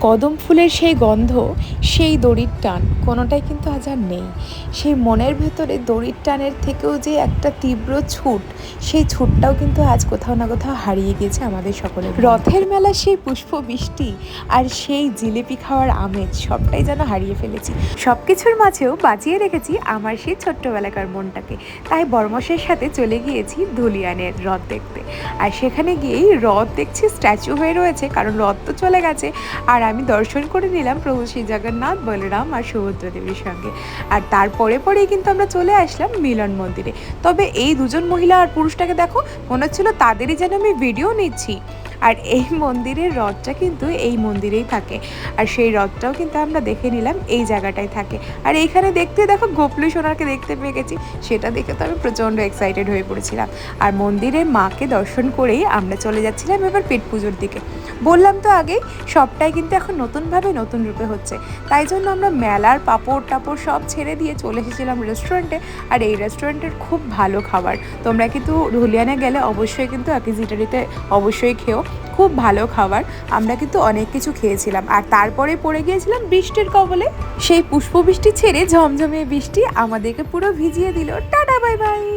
কদম ফুলের সেই গন্ধ, সেই দড়ির টান কোনোটাই কিন্তু আজ আর নেই। সেই মনের ভেতরে দড়ির টানের থেকেও যে একটা তীব্র ছুট, সেই ছুটটাও কিন্তু আজ কোথাও না কোথাও হারিয়ে গিয়েছে আমাদের সকলের। রথের মেলা সেই পুষ্প বৃষ্টি আর সেই জিলিপি খাওয়ার আমেজ সবটাই যেন হারিয়ে ফেলেছি। সব কিছুর মাঝেও বাঁচিয়ে রেখেছি আমার সেই ছোট্টবেলাকার মনটাকে। তাই বর্মশের সাথে চলে গিয়েছি ধুলিয়ানের রথ দেখতে। আর সেখানে গিয়েই রথ দেখছি স্ট্যাচু হয়ে রয়েছে, কারণ রথ তো চলে গেছে। আর আমি দর্শন করে নিলাম প্রভু শ্রী জগন্নাথ, বলরাম আর সুভদ্রা দেবীর সঙ্গে। আর তারপরে পরেই কিন্তু আমরা চলে আসলাম মিলন মন্দিরে। তবে এই দুজন মহিলা আর পুরুষটাকে দেখো, মনে হচ্ছিল তাদেরই যেন আমি ভিডিও নিচ্ছি। আর এই মন্দিরের রথটা কিন্তু এই মন্দিরেই থাকে, আর সেই রথটাও কিন্তু আমরা দেখে নিলাম এই জায়গাটায় থাকে। আর এইখানে দেখতে দেখো গোপলু সোনাকে দেখতে পেয়ে গেছি, সেটা দেখে তো আমি প্রচণ্ড এক্সাইটেড হয়ে পড়েছিলাম। আর মন্দিরের মাকে দর্শন করেই আমরা চলে যাচ্ছিলাম এবার পেট পুজোর দিকে। বললাম তো আগেই, সবটাই কিন্তু এখন নতুনভাবে নতুন রূপে হচ্ছে, তাই জন্য আমরা মেলার পাঁপড় টাপড় সব ছেড়ে দিয়ে চলে এসেছিলাম রেস্টুরেন্টে। আর এই রেস্টুরেন্টের খুব ভালো খাবার, তোমরা কিন্তু ধুলিয়ানে গেলে অবশ্যই কিন্তু আকিজিটারিতে অবশ্যই খেও, খুব ভালো খাবার। আমরা কিন্তু অনেক কিছু খেয়েছিলাম, আর তারপরে পড়ে গিয়েছিলাম বৃষ্টির কবলে। সেই পুষ্প বৃষ্টি ছেড়ে ঝমঝমে বৃষ্টি আমাদেরকে পুরো ভিজিয়ে দিল। Tata bye bye.